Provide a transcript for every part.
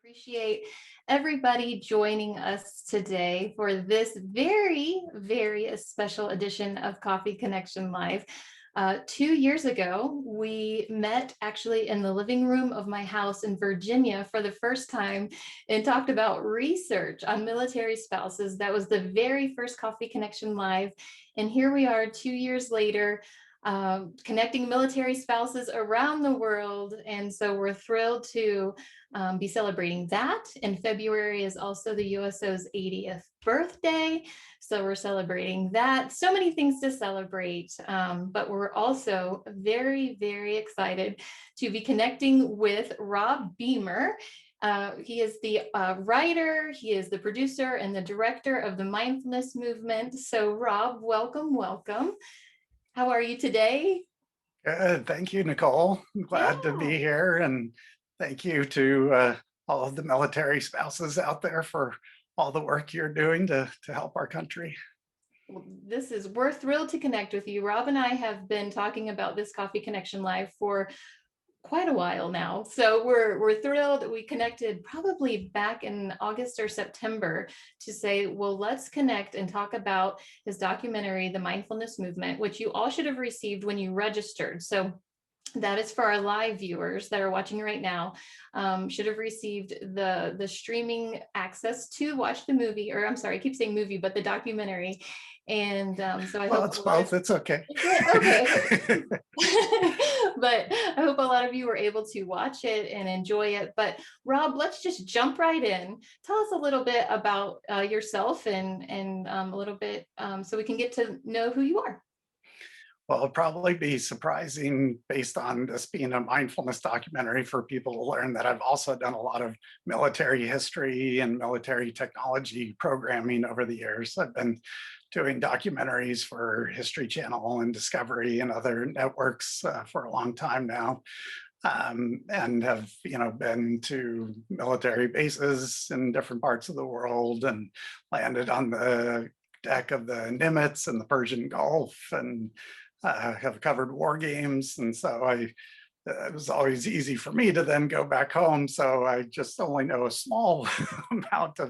Appreciate everybody joining us today for this very special edition of Coffee Connection Live. 2 years ago, we met actually in the living room of my house in Virginia for the first time and talked about research on military spouses. That was the very first Coffee Connection Live. And here we are 2 years later, connecting military spouses around the world. And so we're thrilled to be celebrating that. And February is also the USO's 80th birthday. So we're celebrating that. So many things to celebrate, but we're also very excited to be connecting with Rob Beemer. He is the writer, he is the producer and the director of the Mindfulness Movement. So Rob, welcome. How are you today? Good. Thank you, Nicole. I'm glad to Yeah. be here. And thank you to all of the military spouses out there for all the work you're doing to help our country. Well, we're thrilled to connect with you. Rob and I have been talking about this Coffee Connection Live for quite a while now. So we're thrilled. We connected probably back in August or September to say, well, let's connect and talk about his documentary, The Mindfulness Movement, which you all should have received when you registered. So that is for our live viewers that are watching right now. Should have received the streaming access to watch the movie, or I'm sorry, I keep saying movie, but the documentary. And so I Well, hope it's a lot of both. It's okay. okay. But I hope a lot of you were able to watch it and enjoy it. But Rob, let's just jump right in. Tell us a little bit about yourself and a little bit so we can get to know who you are. Well, it'll probably be surprising based on this being a mindfulness documentary for people to learn that I've also done a lot of military history and military technology programming over the years. I've been doing documentaries for History Channel and Discovery and other networks for a long time now. And have been to military bases in different parts of the world and landed on the deck of the Nimitz in the Persian Gulf and have covered war games. And so it was always easy for me to then go back home. So I just only know a small amount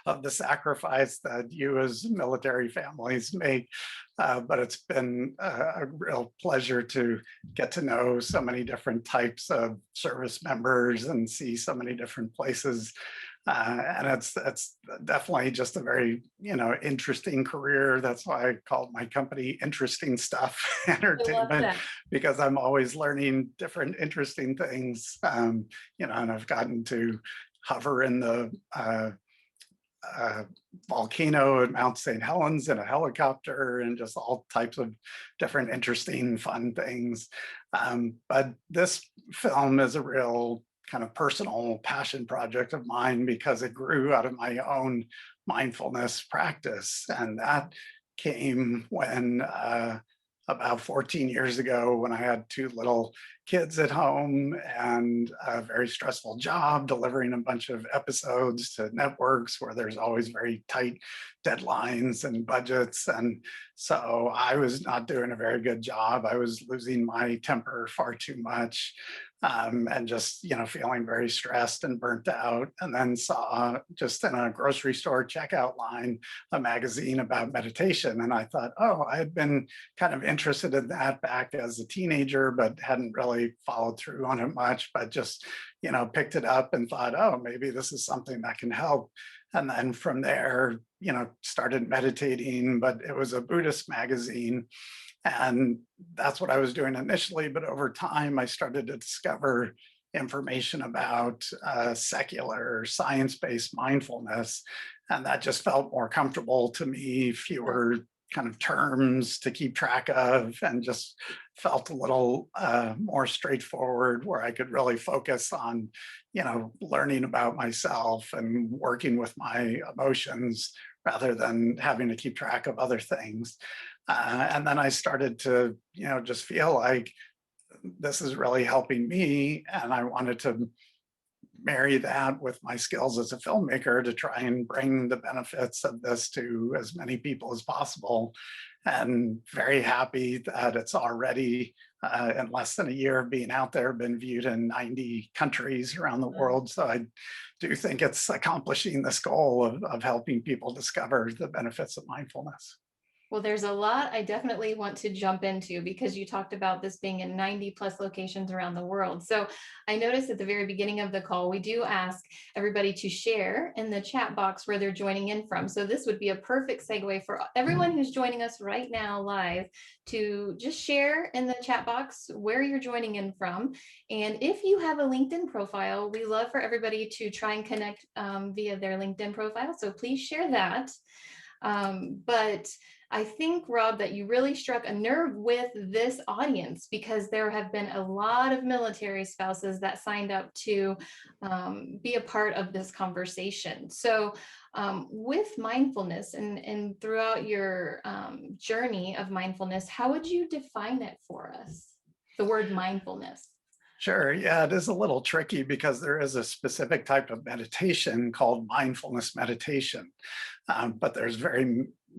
of the sacrifice that you as military families make. But it's been a real pleasure to get to know so many different types of service members and see so many different places. And it's definitely just a very interesting career. That's why I called my company Interesting Stuff I love Entertainment, that. because I'm always learning different interesting things. And I've gotten to hover in the volcano at Mount St. Helens in a helicopter and just all types of different interesting, fun things. But this film is a real kind of personal passion project of mine because it grew out of my own mindfulness practice. And that came when about 14 years ago, when I had two little kids at home and a very stressful job delivering a bunch of episodes to networks where there's always very tight deadlines and budgets. And so I was not doing a very good job. I was losing my temper far too much, and just feeling very stressed and burnt out. And then saw just in a grocery store checkout line a magazine about meditation. And I thought, oh, I had been kind of interested in that back as a teenager, but hadn't really followed through on it much, but just, picked it up and thought, oh, maybe this is something that can help. And then from there, started meditating, but it was a Buddhist magazine. And that's what I was doing initially. But over time, I started to discover information about secular science-based mindfulness. And that just felt more comfortable to me, fewer kind of terms to keep track of, and just felt a little more straightforward, where I could really focus on, learning about myself and working with my emotions rather than having to keep track of other things. And then I started to, just feel like this is really helping me. And I wanted to marry that with my skills as a filmmaker to try and bring the benefits of this to as many people as possible. And very happy that it's already in less than a year of being out there, been viewed in 90 countries around the world. So I do think it's accomplishing this goal of helping people discover the benefits of mindfulness. Well, there's a lot I definitely want to jump into because you talked about this being in 90 plus locations around the world. So I noticed at the very beginning of the call, we do ask everybody to share in the chat box where they're joining in from. So this would be a perfect segue for everyone who's joining us right now live to just share in the chat box where you're joining in from. And if you have a LinkedIn profile, we love for everybody to try and connect via their LinkedIn profile. So please share that. But I think, Rob, that you really struck a nerve with this audience because there have been a lot of military spouses that signed up to be a part of this conversation. So with mindfulness and throughout your journey of mindfulness, how would you define it for us? The word mindfulness. Sure. Yeah, it is a little tricky because there is a specific type of meditation called mindfulness meditation. But there's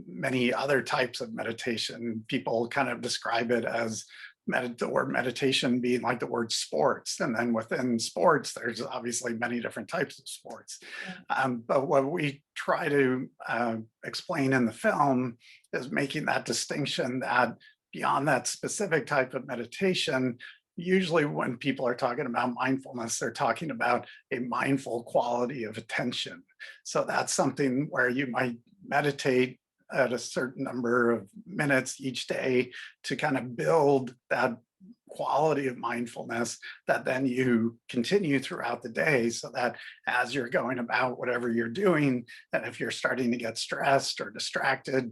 many other types of meditation. People kind of describe it as the word meditation being like the word sports. And then within sports, there's obviously many different types of sports. But what we try to explain in the film is making that distinction that beyond that specific type of meditation, usually when people are talking about mindfulness, they're talking about a mindful quality of attention. So that's something where you might meditate at a certain number of minutes each day to kind of build that quality of mindfulness that then you continue throughout the day, so that as you're going about whatever you're doing, and if you're starting to get stressed or distracted,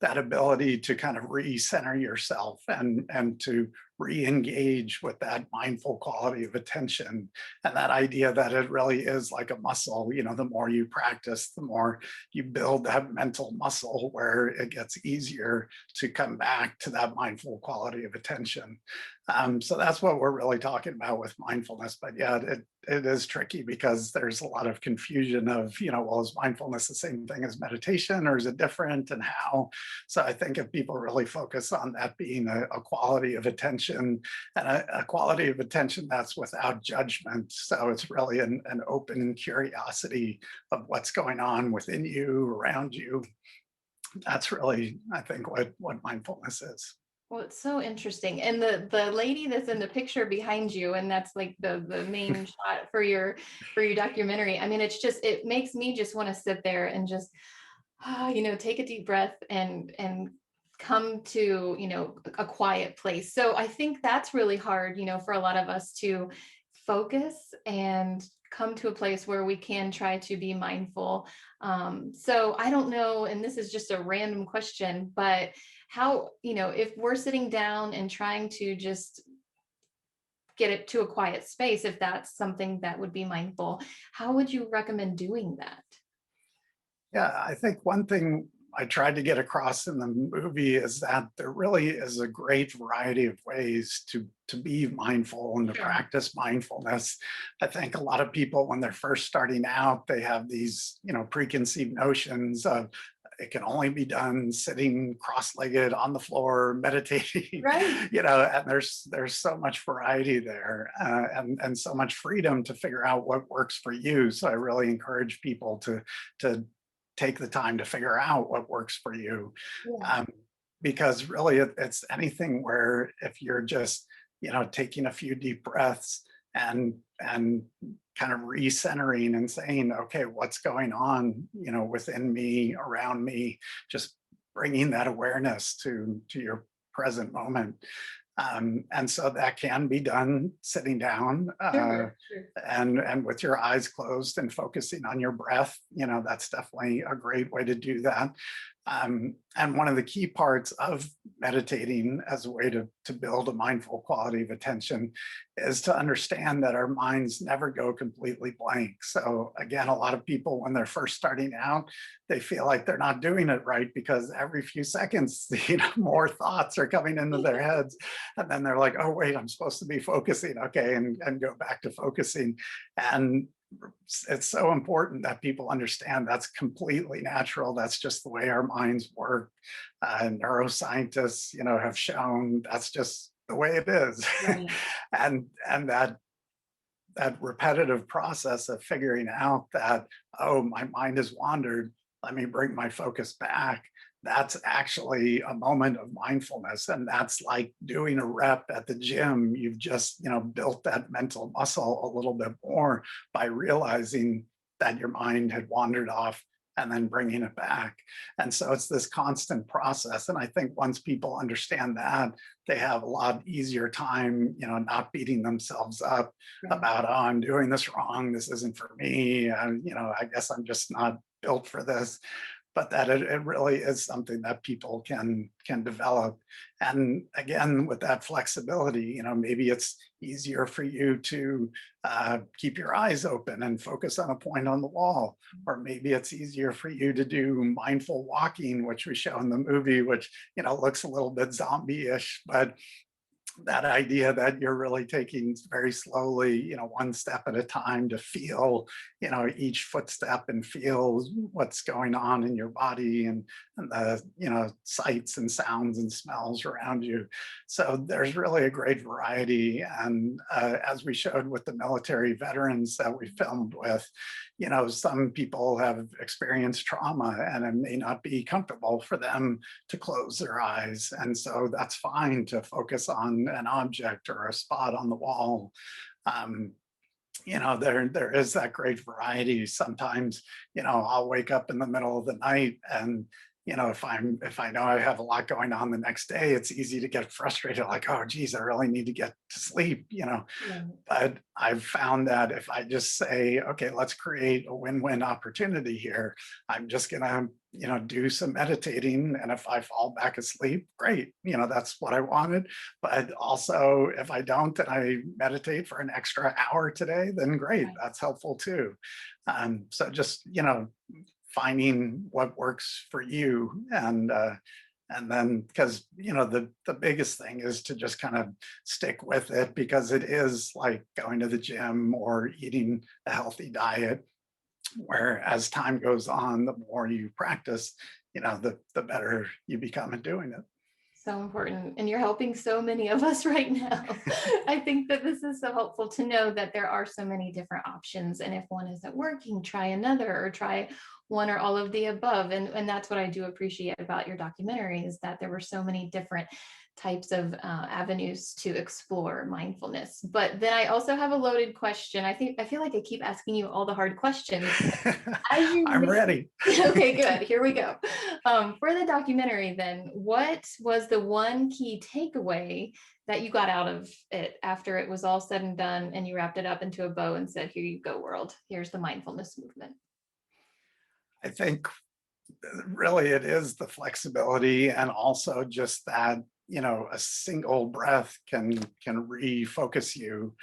that ability to kind of recenter yourself and to re-engage with that mindful quality of attention, and that idea that it really is like a muscle. The more you practice, the more you build that mental muscle where it gets easier to come back to that mindful quality of attention. So that's what we're really talking about with mindfulness. But yeah, it is tricky because there's a lot of confusion of, well, is mindfulness the same thing as meditation or is it different, and how? So I think if people really focus on that being a quality of attention, and a quality of attention that's without judgment. So it's really an open curiosity of what's going on within you, around you. That's really, I think, what mindfulness is. Well, it's so interesting. And the lady that's in the picture behind you, and that's like the main shot for your documentary. I mean, it makes me just want to sit there and just take a deep breath and come to, a quiet place. So I think that's really hard, for a lot of us to focus and come to a place where we can try to be mindful. So I don't know, and this is just a random question, but how, if we're sitting down and trying to just get it to a quiet space, if that's something that would be mindful, how would you recommend doing that? Yeah, I think one thing I tried to get across in the movie is that there really is a great variety of ways to be mindful and to Sure. practice mindfulness. I think a lot of people, when they're first starting out, they have these, preconceived notions of it can only be done sitting cross-legged on the floor meditating. Right. And there's so much variety there, and so much freedom to figure out what works for you. So I really encourage people to take the time to figure out what works for you. Yeah. um, because really it's anything where if you're just taking a few deep breaths and kind of recentering and saying, okay, what's going on within me, around me, just bringing that awareness to your present moment. And so that can be done sitting down, Sure. Sure. and with your eyes closed and focusing on your breath. That's definitely a great way to do that. And one of the key parts of meditating as a way to build a mindful quality of attention is to understand that our minds never go completely blank. So again, a lot of people, when they're first starting out, they feel like they're not doing it right because every few seconds, more thoughts are coming into their heads. And then they're like, oh, wait, I'm supposed to be focusing. Okay. And go back to focusing. And it's so important that people understand that's completely natural. That's just the way our minds work. Neuroscientists, have shown that's just the way it is. Right. And that repetitive process of figuring out that, oh, my mind has wandered, let me bring my focus back. That's actually a moment of mindfulness. And that's like doing a rep at the gym. You've just, built that mental muscle a little bit more by realizing that your mind had wandered off and then bringing it back. And so it's this constant process. And I think once people understand that, they have a lot easier time, not beating themselves up Right. about, oh, I'm doing this wrong. This isn't for me. I guess I'm just not built for this. But that it really is something that people can develop. And again, with that flexibility, maybe it's easier for you to keep your eyes open and focus on a point on the wall. Or maybe it's easier for you to do mindful walking, which we show in the movie, which looks a little bit zombie-ish, but that idea that you're really taking very slowly, one step at a time to feel, each footstep and feel what's going on in your body and the, sights and sounds and smells around you. So there's really a great variety. And as we showed with the military veterans that we filmed with, some people have experienced trauma and it may not be comfortable for them to close their eyes. And so that's fine to focus on an object or a spot on the wall. Um, there is that great variety. Sometimes, I'll wake up in the middle of the night and if I know I have a lot going on the next day, it's easy to get frustrated, like, oh geez, I really need to get to sleep. Right. But I've found that if I just say, okay, let's create a win-win opportunity here, I'm just gonna, do some meditating. And if I fall back asleep, great, that's what I wanted. But also, if I don't and I meditate for an extra hour today, then great, Right. that's helpful too. So just, finding what works for you and then because the biggest thing is to just kind of stick with it because it is like going to the gym or eating a healthy diet where as time goes on the more you practice the better you become at doing it. So important. And you're helping so many of us right now. I think that this is so helpful to know that there are so many different options. And if one isn't working, try another or try one or all of the above. And that's what I do appreciate about your documentary is that there were so many different types of avenues to explore mindfulness. But then I also have a loaded question. I feel like I keep asking you all the hard questions. As you I'm ready. okay, good. Here we go. For the documentary, then, what was the one key takeaway that you got out of it after it was all said and done and you wrapped it up into a bow and said, here you go, world. Here's the mindfulness movement. I think really it is the flexibility and also just that a single breath can refocus you.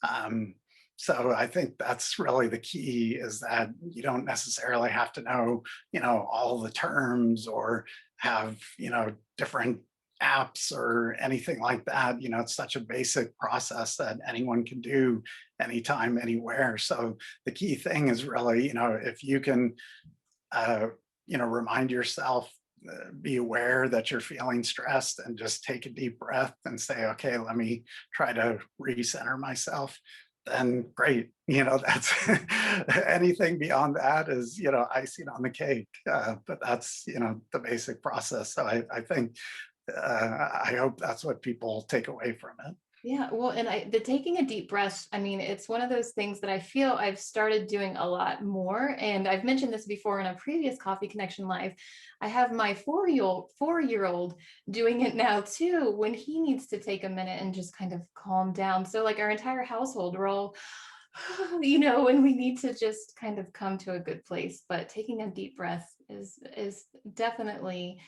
Um, so I think that's really the key is that you don't necessarily have to know all the terms or have different apps or anything like that. It's such a basic process that anyone can do anytime anywhere. So the key thing is really if you can uh, remind yourself, be aware that you're feeling stressed and just take a deep breath and say, okay, let me try to recenter myself. Then great. That's anything beyond that is, icing on the cake. But that's, the basic process. So I think, I hope that's what people take away from it. Yeah, well, and the taking a deep breath, I mean, it's one of those things that I feel I've started doing a lot more. And I've mentioned this before in a previous Coffee Connection Live. I have my four-year-old doing it now too, when he needs to take a minute and just kind of calm down. So like our entire household, we're all, and we need to just kind of come to a good place. But taking a deep breath is definitely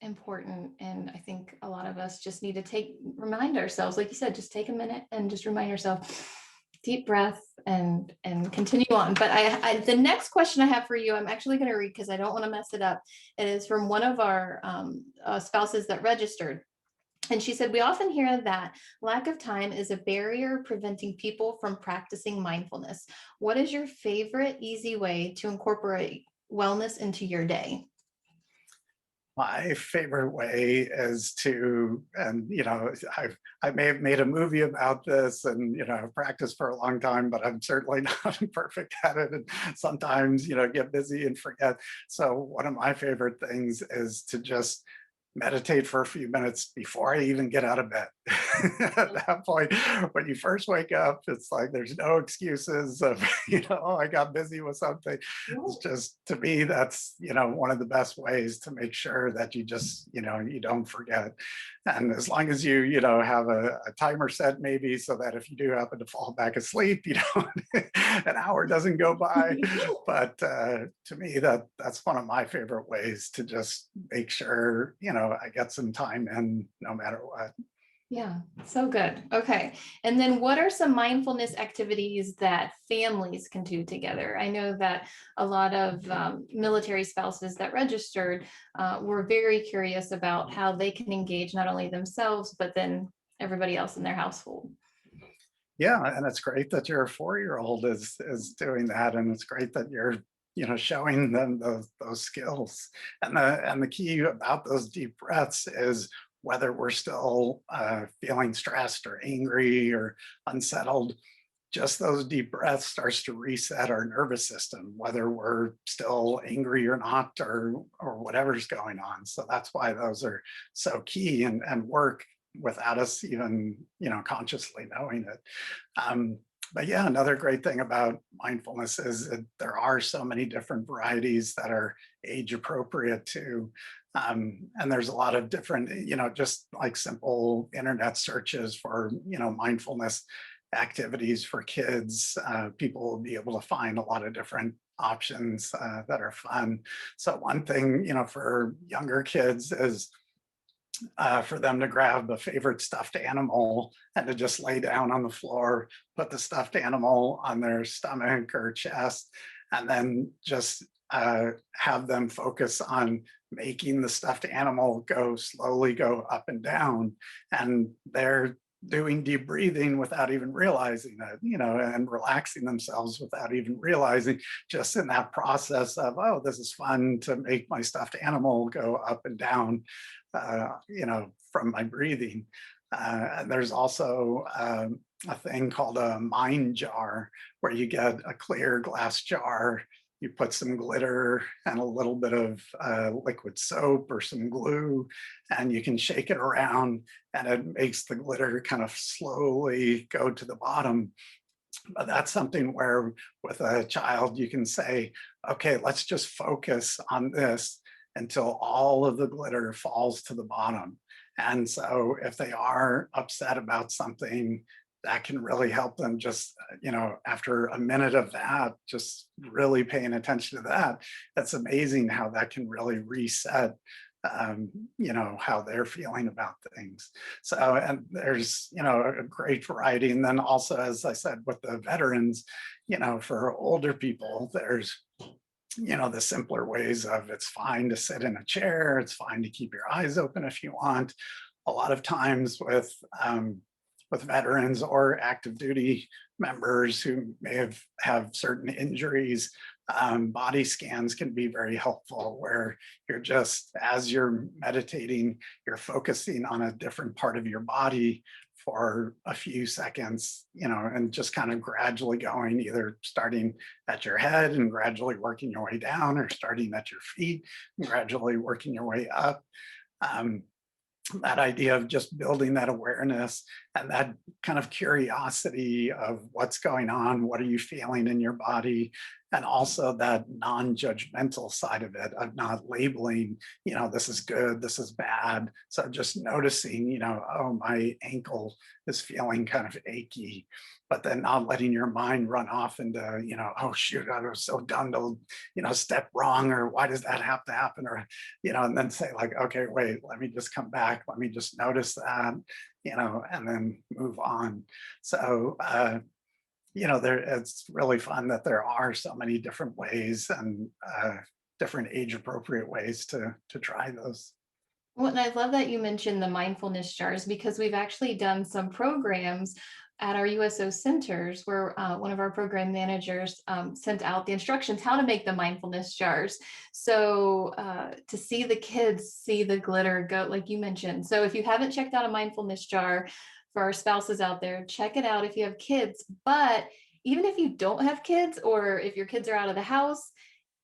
important. And I think a lot of us just need to remind ourselves, like you said, just take a minute and just remind yourself, deep breath and continue on. But the next question I have for you, I'm actually going to read because I don't want to mess it up. It is from one of our spouses that registered. And she said, we often hear that lack of time is a barrier preventing people from practicing mindfulness. What is your favorite easy way to incorporate wellness into your day? My favorite way is to, and I may have made a movie about this, and I've practiced for a long time, but I'm certainly not perfect at it, and sometimes get busy and forget. So one of my favorite things is to just meditate for a few minutes before I even get out of bed. At that point, when you first wake up, it's like there's no excuses of, oh, I got busy with something. It's just, to me, that's, one of the best ways to make sure that you just, you don't forget. And as long as have a timer set, maybe, so that if you do happen to fall back asleep, an hour doesn't go by. But to me, that's one of my favorite ways to just make sure, I get some time in no matter what. Yeah, so good. Okay. And then what are some mindfulness activities that families can do together? I know that a lot of military spouses that registered were very curious about how they can engage not only themselves, but then everybody else in their household. Yeah, and it's great that your 4-year-old is doing that, and it's great that you're showing them those skills. And the key about those deep breaths is whether we're still feeling stressed or angry or unsettled, just those deep breaths starts to reset our nervous system, whether we're still angry or not, or whatever's going on. So that's why those are so key, and work without us even consciously knowing it. But yeah, another great thing about mindfulness is that there are so many different varieties that are age appropriate too. And there's a lot of different, just like simple internet searches for, mindfulness activities for kids. People will be able to find a lot of different options that are fun. So one thing, for younger kids is for them to grab a favorite stuffed animal and to just lay down on the floor, put the stuffed animal on their stomach or chest, and then just have them focus on making the stuffed animal slowly go up and down. And they're doing deep breathing without even realizing it, and relaxing themselves without even realizing, just in that process of, oh, this is fun to make my stuffed animal go up and down, from my breathing. And there's also a thing called a mind jar, where you get a clear glass jar, you put some glitter and a little bit of liquid soap or some glue, and you can shake it around, and it makes the glitter kind of slowly go to the bottom. But that's something where, with a child, you can say, okay, let's just focus on this until all of the glitter falls to the bottom. And so if they are upset about something, that can really help them, just, after a minute of that, just really paying attention to that. It's amazing how that can really reset, how they're feeling about things. So, and there's, a great variety. And then also, as I said, with the veterans, for older people, there's, the simpler ways of, it's fine to sit in a chair, it's fine to keep your eyes open if you want. A lot of times with veterans or active duty members who may have certain injuries, body scans can be very helpful, where you're just, as you're meditating, you're focusing on a different part of your body for a few seconds, and just kind of gradually going, either starting at your head and gradually working your way down, or starting at your feet and gradually working your way up. Um, that idea of just building that awareness and that kind of curiosity of what's going on, what are you feeling in your body, and also that non-judgmental side of it, of not labeling, this is good, this is bad. So just noticing, oh, my ankle is feeling kind of achy, but then not letting your mind run off into, oh shoot, I was so done to, step wrong, or why does that have to happen, or and then say, like, okay, wait, let me just come back, let me just notice that, and then move on. So there, it's really fun that there are so many different ways, and different age appropriate ways to try those. Well, and I love that you mentioned the mindfulness jars because we've actually done some programs at our USO centers where one of our program managers sent out the instructions how to make the mindfulness jars. So to see the kids see the glitter go, like you mentioned. So if you haven't checked out a mindfulness jar for our spouses out there, check it out if you have kids. But even if you don't have kids or if your kids are out of the house,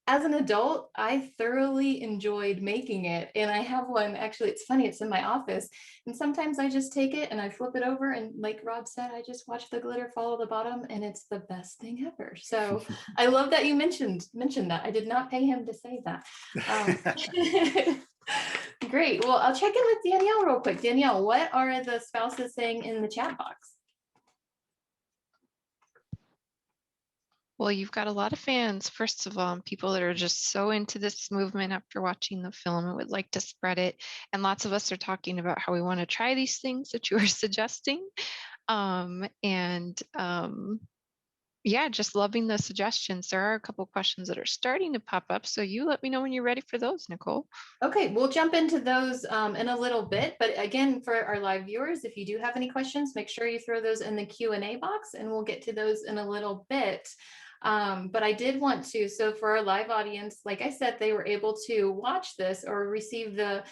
as an adult, I thoroughly enjoyed making it. And I have one, actually, it's funny, it's in my office. And sometimes I just take it and I flip it over. And like Rob said, I just watch the glitter fall to the bottom and it's the best thing ever. So I love that you mentioned that. I did not pay him to say that. Great. Well, I'll check in with Danielle real quick. Danielle, what are the spouses saying in the chat box? Well, you've got a lot of fans, first of all, people that are just so into this movement after watching the film and would like to spread it. And lots of us are talking about how we want to try these things that you are suggesting. And yeah, just loving the suggestions. There are a couple questions that are starting to pop up. So you let me know when you're ready for those, Nicole. Okay, we'll jump into those in a little bit. But again, for our live viewers, if you do have any questions, make sure you throw those in the Q&A box and we'll get to those in a little bit. But I did want to, so for our live audience, like I said, they were able to watch this or receive the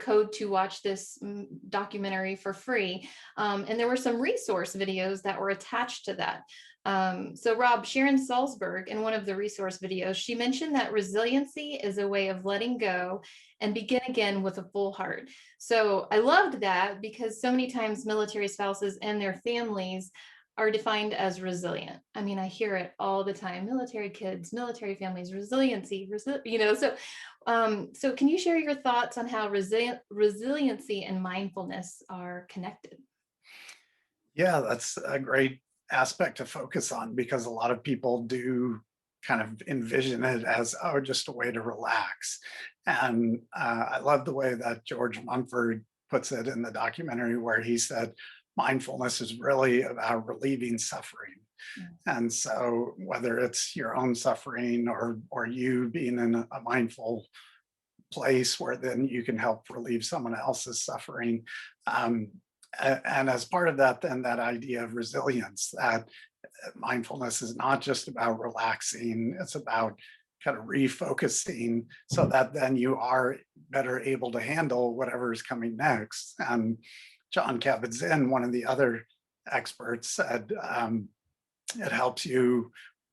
code to watch this documentary for free. And there were some resource videos that were attached to that. So Rob, Sharon Salzberg, in one of the resource videos, she mentioned that resiliency is a way of letting go and begin again with a full heart. So I loved that because so many times military spouses and their families are defined as resilient. I mean, I hear it all the time: military kids, military families, resiliency, so can you share your thoughts on how resiliency and mindfulness are connected? Yeah, that's a great aspect to focus on because a lot of people do kind of envision it as, oh, just a way to relax. And I love the way that George Mumford puts it in the documentary, where he said mindfulness is really about relieving suffering. Yes. And so whether it's your own suffering or you being in a mindful place where then you can help relieve someone else's suffering. Um, and as part of that, then that idea of resilience, that mindfulness is not just about relaxing, it's about kind of refocusing so that then you are better able to handle whatever is coming next. And John Kabat-Zinn, one of the other experts, said it helps you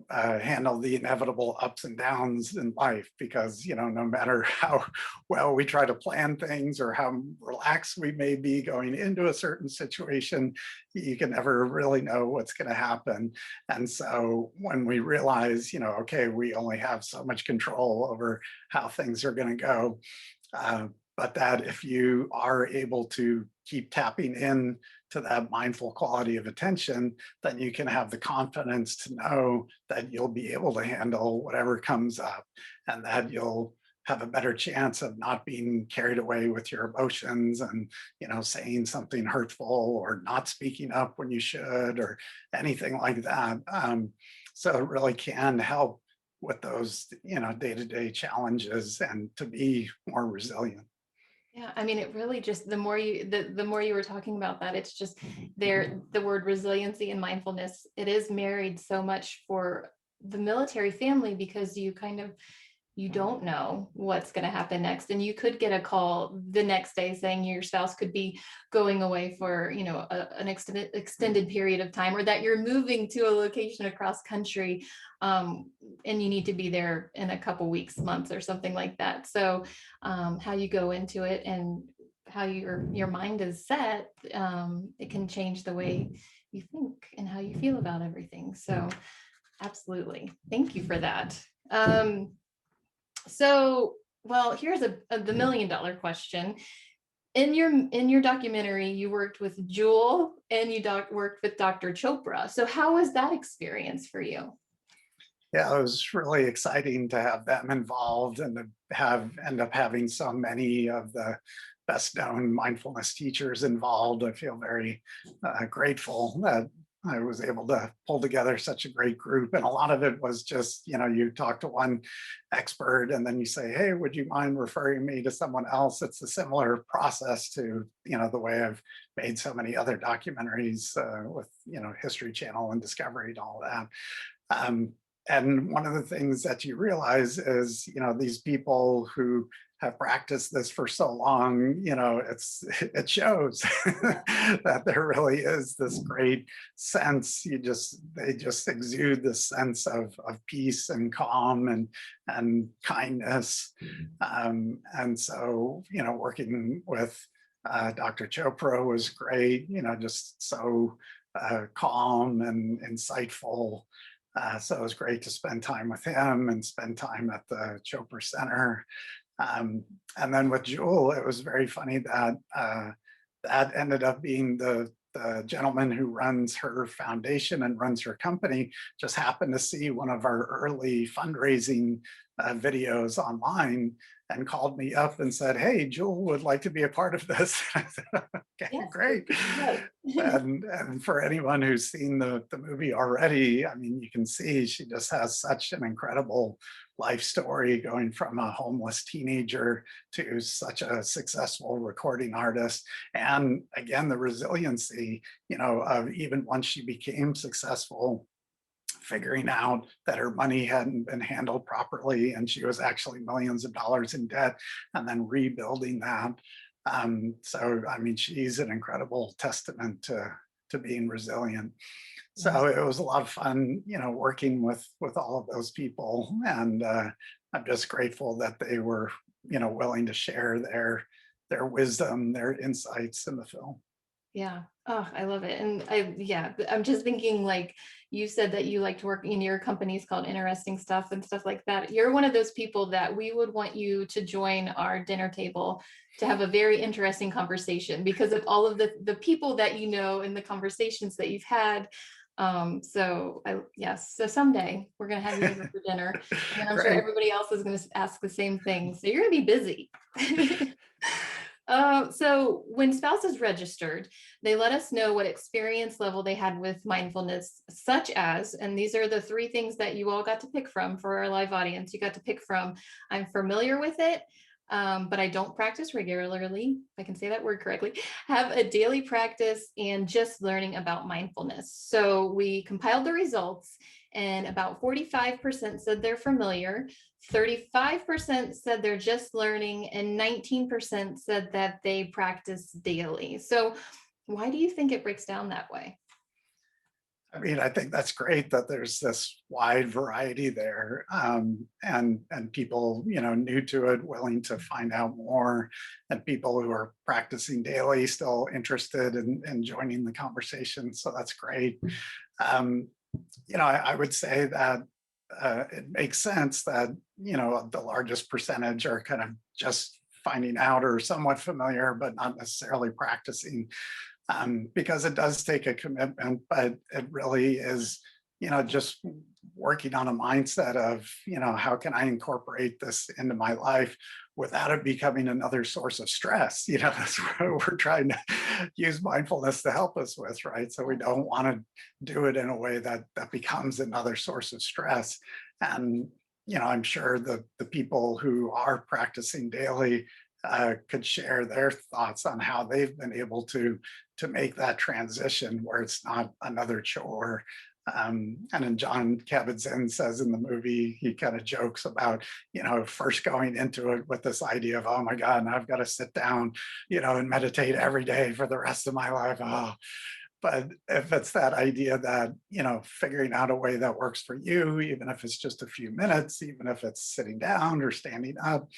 handle the inevitable ups and downs in life, because no matter how well we try to plan things or how relaxed we may be going into a certain situation, you can never really know what's going to happen. And so when we realize, okay, we only have so much control over how things are going to go, but that if you are able to keep tapping in to that mindful quality of attention, then you can have the confidence to know that you'll be able to handle whatever comes up, and that you'll have a better chance of not being carried away with your emotions and saying something hurtful or not speaking up when you should or anything like that. So it really can help with those day-to-day challenges and to be more resilient. Yeah, I mean, it really just the more you were talking about that, it's just there, the word resiliency and mindfulness, it is married so much for the military family because you don't know what's going to happen next. And you could get a call the next day saying your spouse could be going away for, an extended period of time, or that you're moving to a location across country. And you need to be there in a couple weeks, months, or something like that. So how you go into it and how your mind is set, it can change the way you think and how you feel about everything. So absolutely. Thank you for that. So, well, here's the $1 million question. In your documentary, you worked with Jewel and you worked with Dr. Chopra. So how was that experience for you? Yeah, it was really exciting to have them involved and to end up having so many of the best known mindfulness teachers involved. I feel very grateful that I was able to pull together such a great group. And a lot of it was just, you talk to one expert and then you say, hey, would you mind referring me to someone else? It's a similar process to, the way I've made so many other documentaries with, History Channel and Discovery and all that. And one of the things that you realize is, these people who have practiced this for so long, it shows that there really is this great sense. They just exude this sense of peace and calm and kindness. And so, working with Dr. Chopra was great, just so calm and insightful. So it was great to spend time with him and spend time at the Chopra Center. And then with Jewel, it was very funny that that ended up being the gentleman who runs her foundation and runs her company just happened to see one of our early fundraising videos online and called me up and said, hey, Jewel would like to be a part of this. I said, okay, Yes, great. right. And for anyone who's seen the movie already, I mean, you can see she just has such an incredible life story, going from a homeless teenager to such a successful recording artist. And again, the resiliency, of even once she became successful, figuring out that her money hadn't been handled properly and she was actually millions of dollars in debt, and then rebuilding that. So, I mean, she's an incredible testament to being resilient. So it was a lot of fun, working with all of those people, and I'm just grateful that they were, willing to share their wisdom, their insights in the film. Yeah. Oh, I love it. And yeah, I'm just thinking, like you said that you like to work in your company's called Interesting Stuff and stuff like that. You're one of those people that we would want you to join our dinner table to have a very interesting conversation because of all of the people that you know and the conversations that you've had. Yes, so someday we're going to have you over for dinner, and then I'm sure Great. everybody else is going to ask the same thing. So you're going to be busy. So when spouses registered, they let us know what experience level they had with mindfulness, such as, and these are the three things that you all got to pick from for our live audience. You got to pick from, I'm familiar with it, but I don't practice regularly, if I can say that word correctly, have a daily practice, and just learning about mindfulness. So we compiled the results, and about 45% said they're familiar, 35% said they're just learning, and 19% said that they practice daily. So why do you think it breaks down that way? I mean, I think that's great that there's this wide variety there, and people, new to it, willing to find out more, and people who are practicing daily, still interested in joining the conversation. So that's great. Um, I would say that it makes sense that the largest percentage are kind of just finding out or somewhat familiar, but not necessarily practicing, because it does take a commitment, but it really is, just working on a mindset of, how can I incorporate this into my life without it becoming another source of stress? That's what we're trying to use mindfulness to help us with, right? So we don't want to do it in a way that becomes another source of stress. And, I'm sure the people who are practicing daily could share their thoughts on how they've been able to make that transition where it's not another chore. And then John Kabat-Zinn says in the movie, he kind of jokes about, first going into it with this idea of, oh my God, now I've got to sit down, and meditate every day for the rest of my life. Oh. But if it's that idea that, figuring out a way that works for you, even if it's just a few minutes, even if it's sitting down or standing up,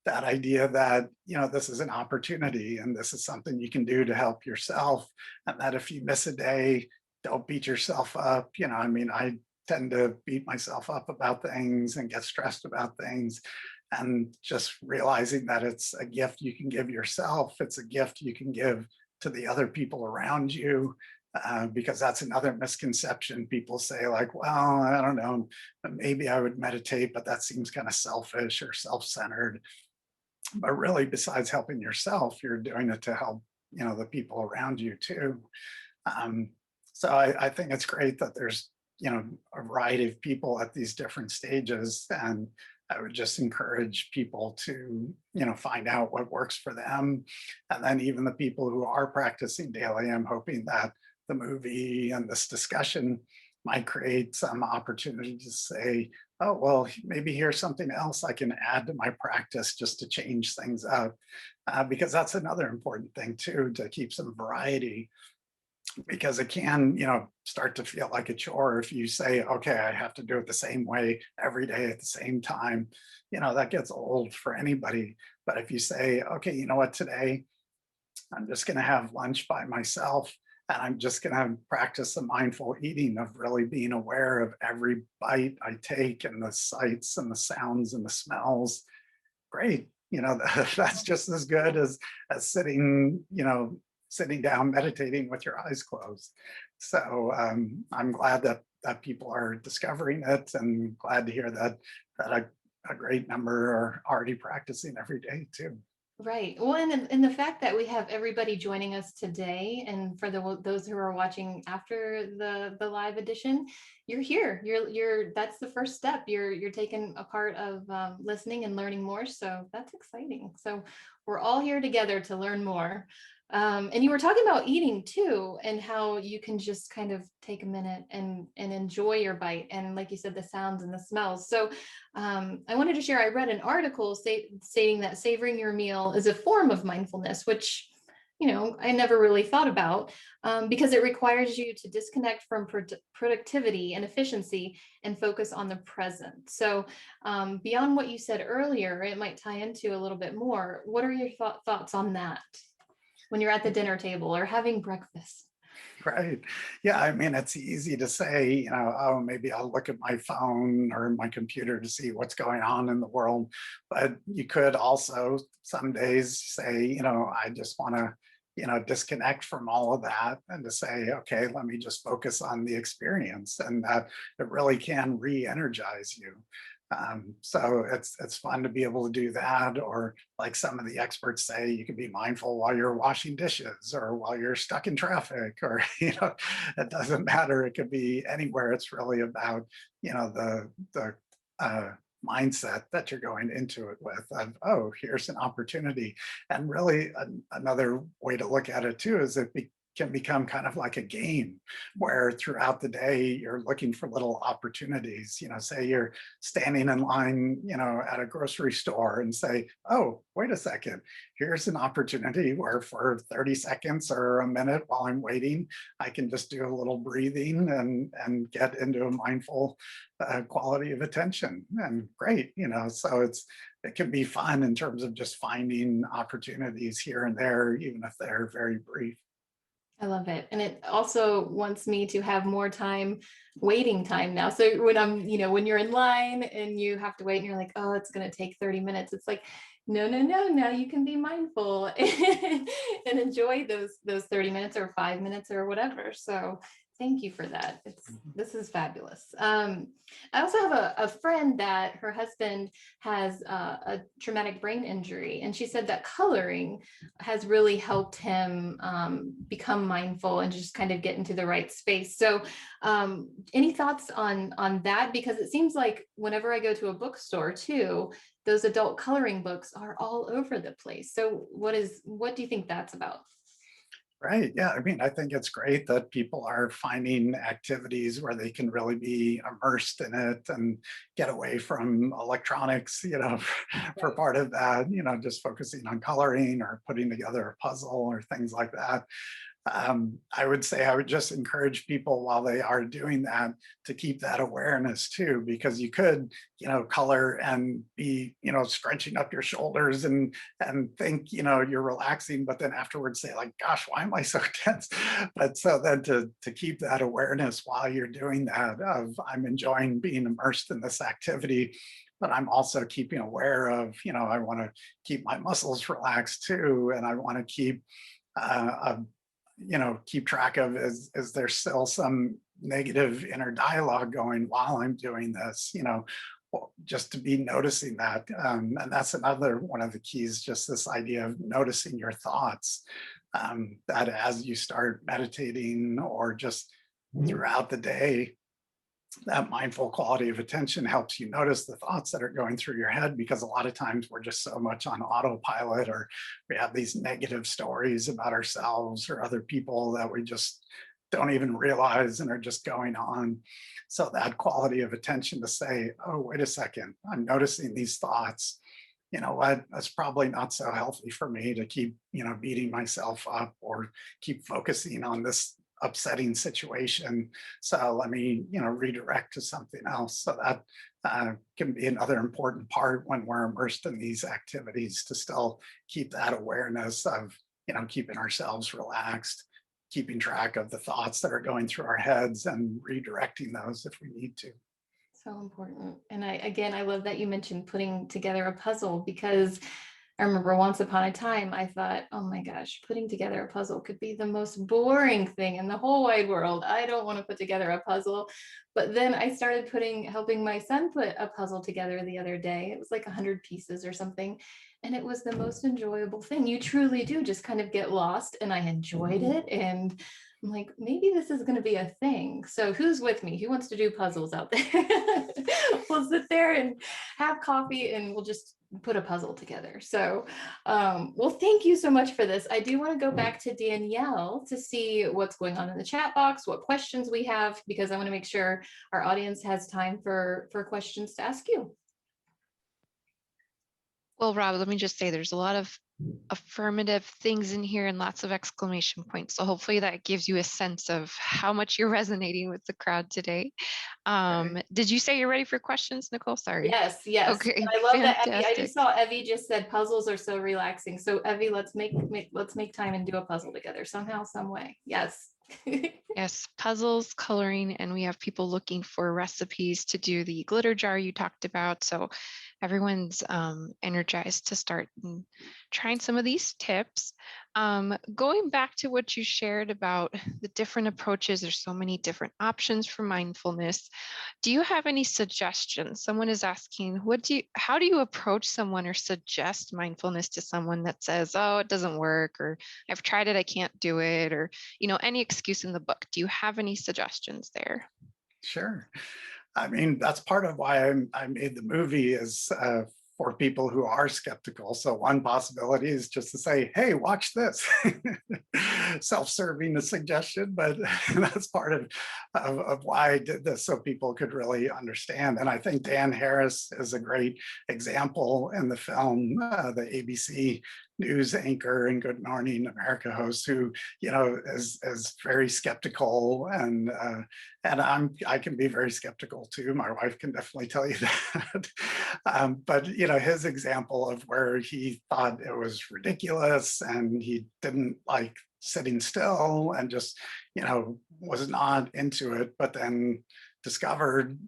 that idea that, this is an opportunity and this is something you can do to help yourself, and that if you miss a day, don't beat yourself up. I mean, I tend to beat myself up about things and get stressed about things, and just realizing that it's a gift you can give yourself, it's a gift you can give to the other people around you. Because that's another misconception. People say, like, well, I don't know, maybe I would meditate, but that seems kind of selfish or self-centered. But really, besides helping yourself, you're doing it to help, the people around you too. Um, So I think it's great that there's, a variety of people at these different stages. And I would just encourage people to, find out what works for them. And then even the people who are practicing daily, I'm hoping that the movie and this discussion might create some opportunity to say, oh, well, maybe here's something else I can add to my practice just to change things up. Because that's another important thing too, to keep some variety, because it can, start to feel like a chore if you say, okay, I have to do it the same way every day at the same time. That gets old for anybody. But if you say, okay, you know what, today I'm just going to have lunch by myself, and I'm just going to practice the mindful eating of really being aware of every bite I take and the sights and the sounds and the smells. Great. That's just as good as sitting down meditating with your eyes closed. So I'm glad that people are discovering it, and glad to hear that a great number are already practicing every day too. Right. Well, and the fact that we have everybody joining us today, and for those who are watching after the live edition, you're here. That's the first step. You're taking a part of listening and learning more. So that's exciting. So we're all here together to learn more. And you were talking about eating too, and how you can just kind of take a minute and enjoy your bite, and like you said, the sounds and the smells. So I wanted to share, I read an article stating that savoring your meal is a form of mindfulness, which, I never really thought about, because it requires you to disconnect from productivity and efficiency and focus on the present. So beyond what you said earlier, it might tie into a little bit more. What are your thoughts on that when you're at the dinner table or having breakfast? Right. Yeah. I mean, it's easy to say, oh, maybe I'll look at my phone or my computer to see what's going on in the world. But you could also some days say, I just want to, disconnect from all of that, and to say, okay, let me just focus on the experience, and that it really can re-energize you. So it's fun to be able to do that. Or like some of the experts say, you can be mindful while you're washing dishes or while you're stuck in traffic, or it doesn't matter. It could be anywhere. It's really about the mindset that you're going into it with. Of, oh, here's an opportunity. And really, another way to look at it too is can become kind of like a game, where throughout the day you're looking for little opportunities. Say you're standing in line, at a grocery store, and say, oh, wait a second, here's an opportunity where for 30 seconds or a minute while I'm waiting, I can just do a little breathing and get into a mindful quality of attention. And great, so it can be fun in terms of just finding opportunities here and there, even if they're very brief. I love it. And it also wants me to have more time, waiting time now. So when when you're in line and you have to wait and you're like, oh, it's going to take 30 minutes. It's like, no, no, no. Now you can be mindful and enjoy those 30 minutes or 5 minutes or whatever. So thank you for that. This is fabulous. I also have a friend that her husband has a traumatic brain injury, and she said that coloring has really helped him become mindful and just kind of get into the right space. So any thoughts on that? Because it seems like whenever I go to a bookstore too, those adult coloring books are all over the place. So what do you think that's about? Right. Yeah. I mean, I think it's great that people are finding activities where they can really be immersed in it and get away from electronics, for Right. part of that, just focusing on coloring or putting together a puzzle or things like that. I would say I would just encourage people while they are doing that to keep that awareness too, because you could, color and be, stretching up your shoulders and think, you're relaxing, but then afterwards say like, gosh, why am I so tense? But so then to keep that awareness while you're doing that, of I'm enjoying being immersed in this activity, but I'm also keeping aware of, I want to keep my muscles relaxed too, and I want to keep a keep track of, is there still some negative inner dialogue going while I'm doing this, just to be noticing that. And that's another one of the keys, just this idea of noticing your thoughts, that as you start meditating or just throughout the day, that mindful quality of attention helps you notice the thoughts that are going through your head, because a lot of times we're just so much on autopilot, or we have these negative stories about ourselves or other people that we just don't even realize and are just going on. So that quality of attention to say, oh, wait a second, I'm noticing these thoughts. You know what? That's probably not so healthy for me to keep, beating myself up or keep focusing on this upsetting situation. So let me, redirect to something else. So that can be another important part when we're immersed in these activities, to still keep that awareness of, keeping ourselves relaxed, keeping track of the thoughts that are going through our heads and redirecting those if we need to. So important. And I love that you mentioned putting together a puzzle, because I remember once upon a time I thought, oh my gosh, putting together a puzzle could be the most boring thing in the whole wide world. I don't want to put together a puzzle. But then I started helping my son put a puzzle together the other day. It was like 100 pieces or something. And it was the most enjoyable thing. You truly do just kind of get lost, and I enjoyed it. And I'm like, maybe this is going to be a thing. So who's with me? Who wants to do puzzles out there? We'll sit there and have coffee, and we'll just put a puzzle together. So, well, thank you so much for this. I do want to go back to Danielle to see what's going on in the chat box, what questions we have, because I want to make sure our audience has time for questions to ask you. Well, Rob, let me just say there's a lot of affirmative things in here and lots of exclamation points. So hopefully that gives you a sense of how much you're resonating with the crowd today. Did you say you're ready for questions, Nicole? Sorry. Yes, yes. Okay, I love that Evie. I fantastic. just saw Evie just said puzzles are so relaxing. So Evie, let's make time and do a puzzle together somehow, some way. Yes. Yes, puzzles, coloring, and we have people looking for recipes to do the glitter jar you talked about. So everyone's energized to start trying some of these tips. Going back to what you shared about the different approaches, there's so many different options for mindfulness. Do you have any suggestions? Someone is asking, how do you approach someone or suggest mindfulness to someone that says, oh, it doesn't work, or I've tried it, I can't do it, or any excuse in the book? Do you have any suggestions there? Sure. I mean, that's part of why I made the movie, is for people who are skeptical. So one possibility is just to say, hey, watch this. Self-serving a suggestion, but that's part of why I did this, so people could really understand. And I think Dan Harris is a great example in the film, the ABC news anchor and Good Morning America host, who is very skeptical, and I can be very skeptical too. My wife can definitely tell you that. But his example of where he thought it was ridiculous, and he didn't like sitting still, and just was not into it, but then discovered,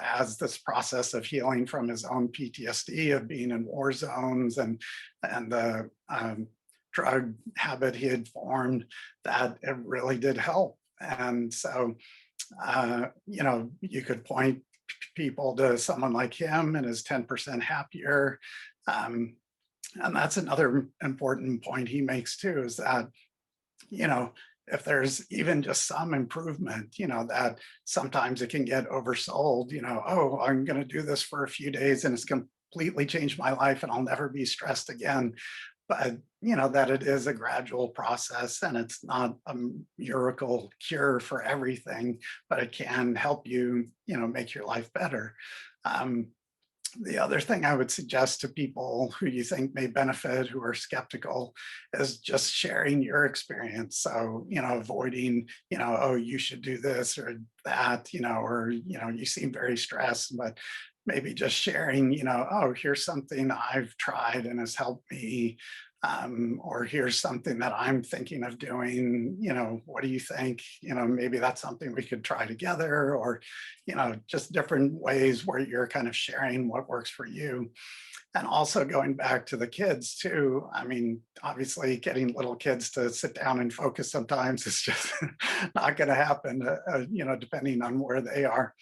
as this process of healing from his own PTSD of being in war zones, and the drug habit he had formed, that it really did help. And so, you could point people to someone like him and his 10% happier. And that's another important point he makes too, is that, if there's even just some improvement, that sometimes it can get oversold, oh, I'm going to do this for a few days and it's completely changed my life and I'll never be stressed again. But, that it is a gradual process, and it's not a miracle cure for everything, but it can help you, make your life better. The other thing I would suggest to people who you think may benefit, who are skeptical, is just sharing your experience. So, avoiding, oh, you should do this or that, or, you seem very stressed, but maybe just sharing, oh, here's something I've tried and has helped me. Or here's something that I'm thinking of doing, what do you think? Maybe that's something we could try together, or, just different ways where you're kind of sharing what works for you. And also going back to the kids too. I mean, obviously getting little kids to sit down and focus sometimes is just not going to happen, depending on where they are.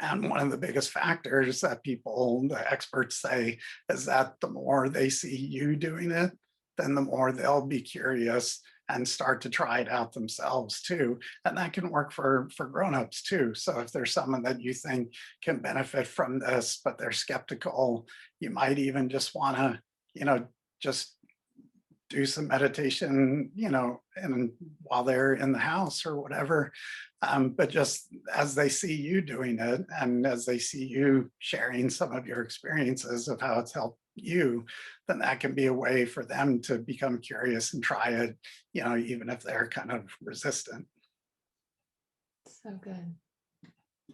And one of the biggest factors that the experts say, is that the more they see you doing it, then the more they'll be curious and start to try it out themselves too. And that can work for grown-ups too. So if there's someone that you think can benefit from this, but they're skeptical, you might even just want to, just do some meditation, and while they're in the house or whatever. But just as they see you doing it, and as they see you sharing some of your experiences of how it's helped you, then that can be a way for them to become curious and try it, even if they're kind of resistant. So good.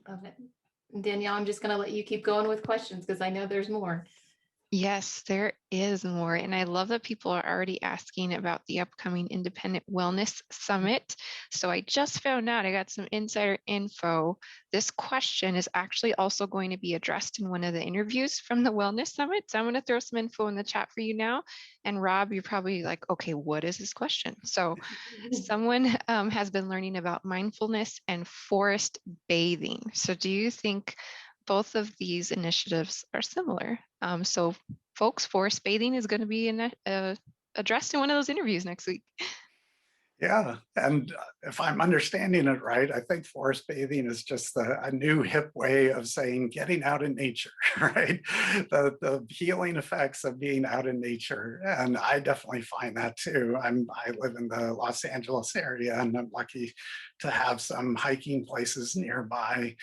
Love it. Danielle, I'm just going to let you keep going with questions because I know there's more. Yes, there is more. And I love that people are already asking about the upcoming Independent Wellness Summit. So I just found out, I got some insider info. This question is actually also going to be addressed in one of the interviews from the Wellness Summit. So I'm going to throw some info in the chat for you now. And Rob, you're probably like, okay, what is this question? So someone has been learning about mindfulness and forest bathing. So do you think both of these initiatives are similar? So folks, forest bathing is going to be addressed in one of those interviews next week. Yeah, and if I'm understanding it right, I think forest bathing is just a new hip way of saying getting out in nature, right? The healing effects of being out in nature, and I definitely find that too. I live in the Los Angeles area, and I'm lucky to have some hiking places nearby.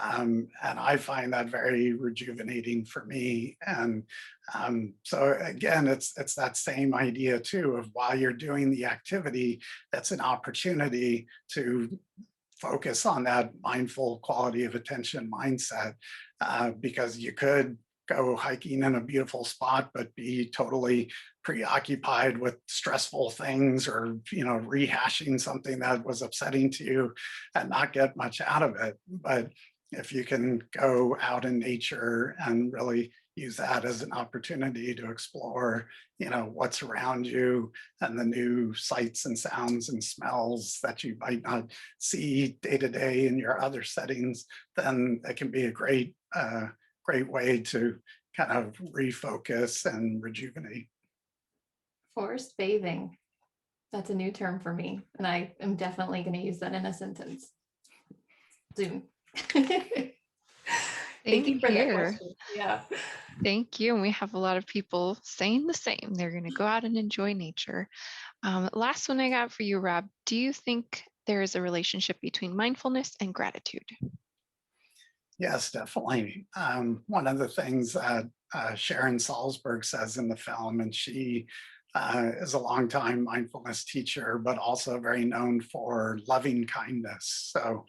And I find that very rejuvenating for me. And so again, it's that same idea too of while you're doing the activity, that's an opportunity to focus on that mindful quality of attention mindset, because you could go hiking in a beautiful spot but be totally preoccupied with stressful things, or rehashing something that was upsetting to you and not get much out of it. But if you can go out in nature and really use that as an opportunity to explore what's around you, and the new sights and sounds and smells that you might not see day to day in your other settings, then it can be a great way to kind of refocus and rejuvenate. Forest bathing. That's a new term for me. And I am definitely going to use that in a sentence soon. Thank Same you for that here. question. Yeah. Thank you. And we have a lot of people saying the same. They're going to go out and enjoy nature. Last one I got for you, Rob. Do you think there is a relationship between mindfulness and gratitude? Yes, definitely. One of the things that Sharon Salzberg says in the film, and she is a longtime mindfulness teacher, but also very known for loving kindness. So,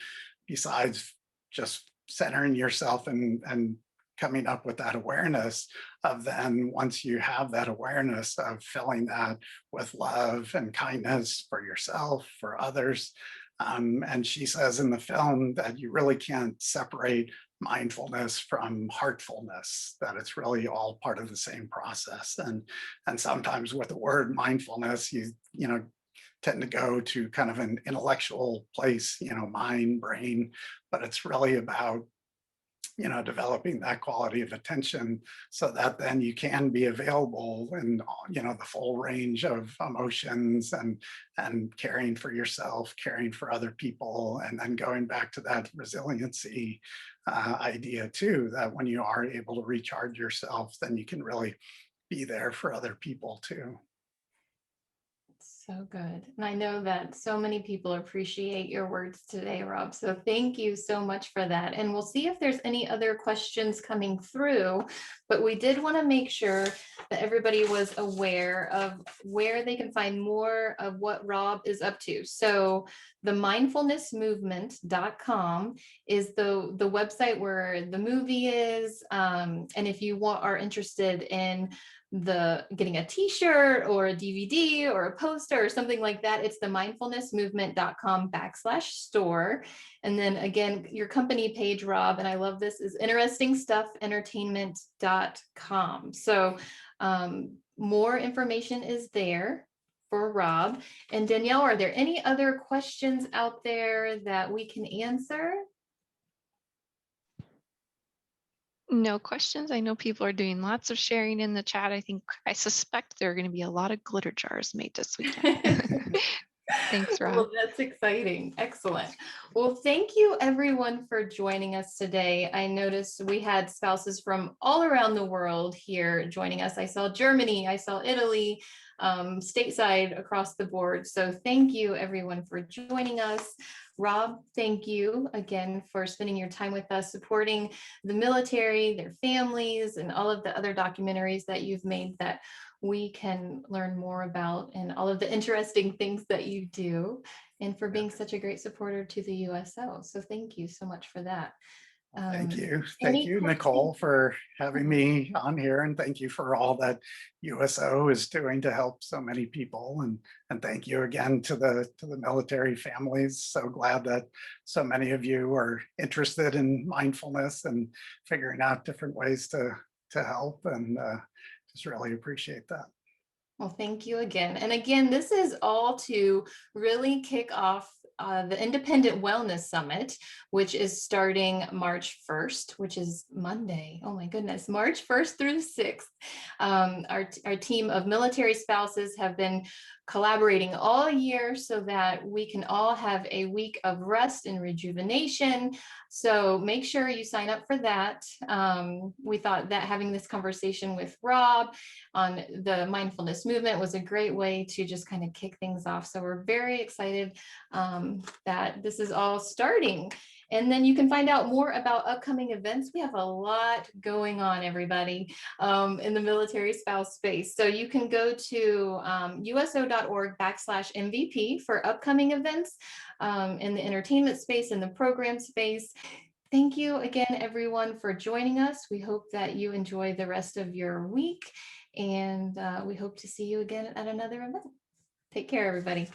besides just centering yourself and coming up with that awareness of, then once you have that awareness of filling that with love and kindness for yourself, for others. And she says in the film that you really can't separate mindfulness from heartfulness, that it's really all part of the same process. And sometimes with the word mindfulness, you tend to go to kind of an intellectual place, mind, brain, but it's really about developing that quality of attention, so that then you can be available in the full range of emotions, and caring for yourself, caring for other people, and then going back to that resiliency idea too, that when you are able to recharge yourself, then you can really be there for other people too. So good. And I know that so many people appreciate your words today, Rob. So thank you so much for that. And we'll see if there's any other questions coming through, but we did want to make sure that everybody was aware of where they can find more of what Rob is up to. So the mindfulnessmovement.com is the website where the movie is. And if you are interested in getting a t-shirt or a DVD or a poster or something like that, it's the mindfulnessmovement.com/store. And then again, your company page, Rob, and I love this, is interestingstufFentertainment.com. So more information is there for Rob. And Danielle, are there any other questions out there that we can answer? No questions. I know people are doing lots of sharing in the chat. I suspect there are going to be a lot of glitter jars made this weekend. Thanks, Rob. Well, that's exciting. Excellent. Well, thank you everyone for joining us today. I noticed we had spouses from all around the world here joining us. I saw Germany, I saw Italy, stateside across the board. So thank you everyone for joining us. Rob, thank you again for spending your time with us, supporting the military, their families, and all of the other documentaries that you've made that we can learn more about, and all of the interesting things that you do, and for being such a great supporter to the USO. So thank you so much for that. Thank you. Thank Any you, questions? Nicole, for having me on here. And thank you for all that USO is doing to help so many people. And thank you again to the military families. So glad that so many of you are interested in mindfulness and figuring out different ways to help. And just really appreciate that. Well, thank you again. And again, this is all to really kick off the Independent Wellness Summit, which is starting March 1st, which is Monday. Oh my goodness, March 1st through the 6th. Our team of military spouses have been collaborating all year so that we can all have a week of rest and rejuvenation. So make sure you sign up for that. We thought that having this conversation with Rob on the mindfulness movement was a great way to just kind of kick things off. So we're very excited that this is all starting. And then you can find out more about upcoming events. We have a lot going on, everybody, in the military spouse space. So you can go to uso.org/MVP for upcoming events in the entertainment space, in the program space. Thank you again, everyone, for joining us. We hope that you enjoy the rest of your week, and we hope to see you again at another event. Take care, everybody.